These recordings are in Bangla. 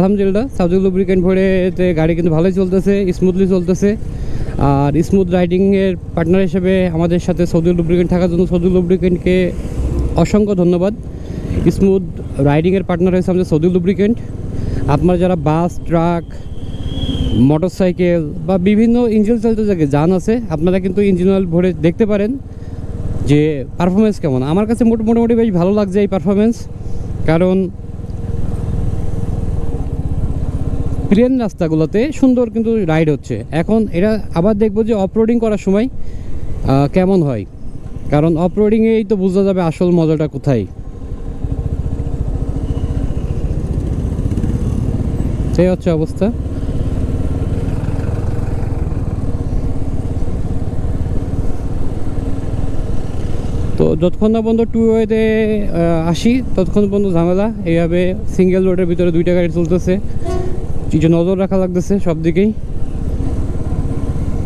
আলহামদুলিল্লাহ সাউদি লুব্রিকেন্ট ভরেতে গাড়ি কিন্তু ভালোই চলতেছে, স্মুথলি চলতেছে। আর স্মুথ রাইডিংয়ের পার্টনার হিসেবে আমাদের সাথে সৌদি লুব্রিকেন্ট থাকার জন্য সৌদি লুব্রিকেন্টকে অসংখ্য ধন্যবাদ। স্মুথ রাইডিংয়ের পার্টনার হয়েছে আমাদের সৌদি লুব্রিকেন্ট। আপনারা যারা বাস, ট্রাক, মোটরসাইকেল বা বিভিন্ন ইঞ্জিন চালিত যে যান আছে, আপনারা কিন্তু ইঞ্জিন অয়েল ভরে দেখতে পারেন যে পারফরমেন্স কেমন। আমার কাছে মোটামুটি বেশ ভালো লাগছে এই পারফরমেন্স, কারণ প্লেন রাস্তাগুলোতে সুন্দর কিন্তু রাইড হচ্ছে। এখন এটা আবার দেখবো যে অফরোডিং করার সময় কেমন হয়, কারণ অফরোডিংয়েই তো বোঝা যাবে আসল মজাটা কোথায়। সেই হচ্ছে অবস্থা। তো যতক্ষণ না পর্যন্ত টু ওয়েতে আসি ততক্ষণ পর্যন্ত ঝামেলা। এইভাবে সিঙ্গেল রোডের ভিতরে দুইটা গাড়ি চলতেছে, কিছু নজর রাখা লাগতেছে সব দিকেই।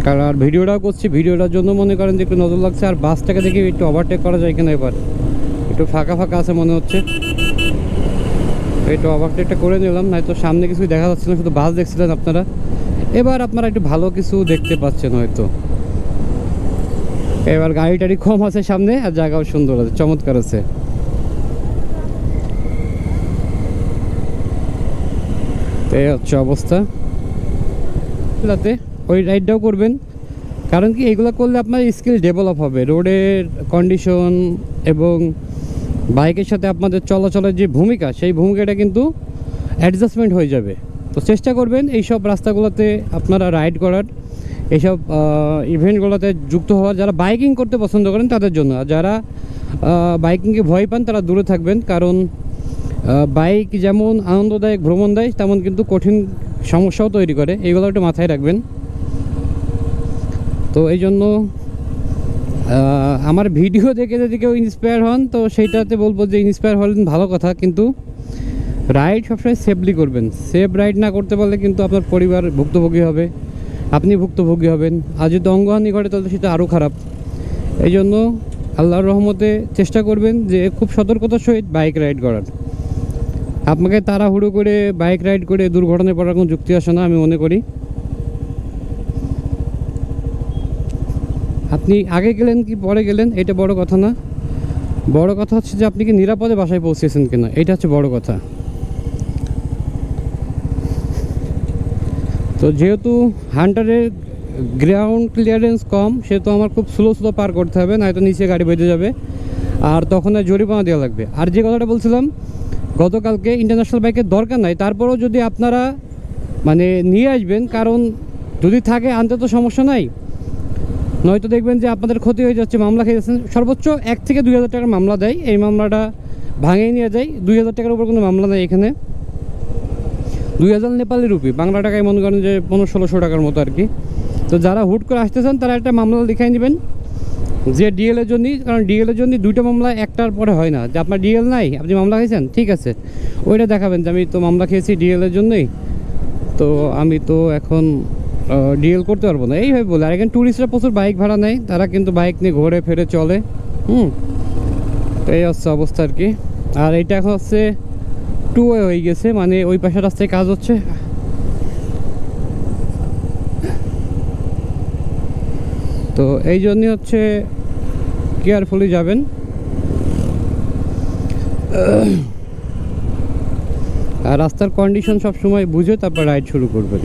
কারণ আর ভিডিওটাও করছি, ভিডিওটার জন্য মনে করেন যে একটু নজর লাগছে। আর বাসটাকে দেখে একটু ওভারটেক করা যায় কিনা, এবার একটু ফাঁকা ফাঁকা আছে মনে হচ্ছে, একটু ওভারটেকটা করে নিলাম। নয়তো সামনে কিছুই দেখা যাচ্ছে না, শুধু বাস দেখছিলেন আপনারা। এবার আপনারা একটু ভালো কিছু দেখতে পাচ্ছেন হয়তো। এবার গাড়ি টাড়ি কম আছে সামনে, আর জায়গাও সুন্দর আছে, চমৎকার আছে। এই হচ্ছে অবস্থা। রাতে ওই রাইডটাও করবেন, কারণ কি এগুলো করলে আপনার স্কিল ডেভেলপ হবে। রোডের কন্ডিশন এবং বাইকের সাথে আপনাদের চলাচলের যে ভূমিকা, সেই ভূমিকাটা কিন্তু অ্যাডজাস্টমেন্ট হয়ে যাবে। তো চেষ্টা করবেন এইসব রাস্তাগুলোতে আপনারা রাইড করার, এইসব ইভেন্টগুলোতে যুক্ত হওয়ার। যারা বাইকিং করতে পছন্দ করেন তাদের জন্য, আর যারা বাইকিংকে ভয় পান তারা দূরে থাকবেন। কারণ বাইক যেমন আনন্দদায়ক ভ্রমণ দেয়, তেমন কিন্তু কঠিন সমস্যাও তৈরি করে। এইগুলো একটু মাথায় রাখবেন। তো এই জন্য আমার ভিডিও দেখে যদি কেউ ইন্সপায়ার হন, তো সেইটাতে বলবো যে ইন্সপায়ার হলেন ভালো কথা, কিন্তু রাইড সবসময় সেফলি করবেন। সেফ রাইড না করতে পারলে কিন্তু আপনার পরিবার ভুক্তভোগী হবে, আপনি ভুক্তভোগী হবেন। আর যদি অঙ্গহানি ঘটে তাহলে সেটা আরও খারাপ। এই জন্য আল্লাহর রহমতে চেষ্টা করবেন যে খুব সতর্কতার সহিত বাইক রাইড করার। আপনাকে তাড়াহুড়ো করে বাইক রাইড করে দুর্ঘটনায় পড়ার কোনো যুক্তি আসে না আমি মনে করি। আপনি আগে গেলেন কি পরে গেলেন এটা বড় কথা না, বড় কথা হচ্ছে যে আপনি কি নিরাপদে বাসায় পৌঁছেছেন কিনা, এটা হচ্ছে বড় কথা। তো যেহেতু হান্টারের গ্রাউন্ড ক্লিয়ারেন্স কম, সেহেতু আমার খুব স্লো পার করতে হবে, নয়তো নিচে গাড়ি বেঁধে যাবে, আর তখন আর জরিমানা দেওয়া লাগবে। আর যে কথাটা বলছিলাম গতকালকে, ইন্টারন্যাশনাল বাইকের দরকার নাই, তারপরেও যদি আপনারা মানে নিয়ে আসবেন, কারণ যদি থাকে আনতে তো সমস্যা নাই, নয়তো দেখবেন যে আপনাদের ক্ষতি হয়ে যাচ্ছে, মামলা খেয়ে যাচ্ছেন। সর্বোচ্চ 1 থেকে 2,000 টাকার মামলা দেয়, এই মামলাটা ভাঙিয়ে নিয়ে যায়। 2,000 টাকার উপর কোনো মামলা নেই এখানে। 2,000 নেপালি রুপি, বাংলা টাকায় মনে করেন যে 1500-1600 টাকার মতো আর কি। তো যারা হুট করে আসতেছেন তারা একটা মামলা লিখাই নেবেন যে ডিএলের জন্যই, কারণ ডিএলের জন্য 2টা মামলা একটার পরে হয় না। যে আপনার ডিএল নাই, আপনি মামলা খেয়েছেন, ঠিক আছে, ওইটা দেখাবেন যে আমি তো মামলা খেয়েছি ডিএলের জন্যই, তো আমি তো এখন ডিএল করতে পারবো না, এইভাবে বলে। আর এখানে ট্যুরিস্টরা প্রচুর বাইক ভাড়া নেয়, তারা কিন্তু বাইক নিয়ে ঘোরে ফেরে চলে। তো এই হচ্ছে অবস্থা আর কি। আর এইটা এখন হচ্ছে টু ওয়ে হয়ে গেছে, মানে ওই পাশের রাস্তায় কাজ হচ্ছে। তো এই জন্যই হচ্ছে কেয়ারফুলি যাবেন। আর রাস্তার কন্ডিশন সব সময় বুঝে তারপর রাইড শুরু করবেন।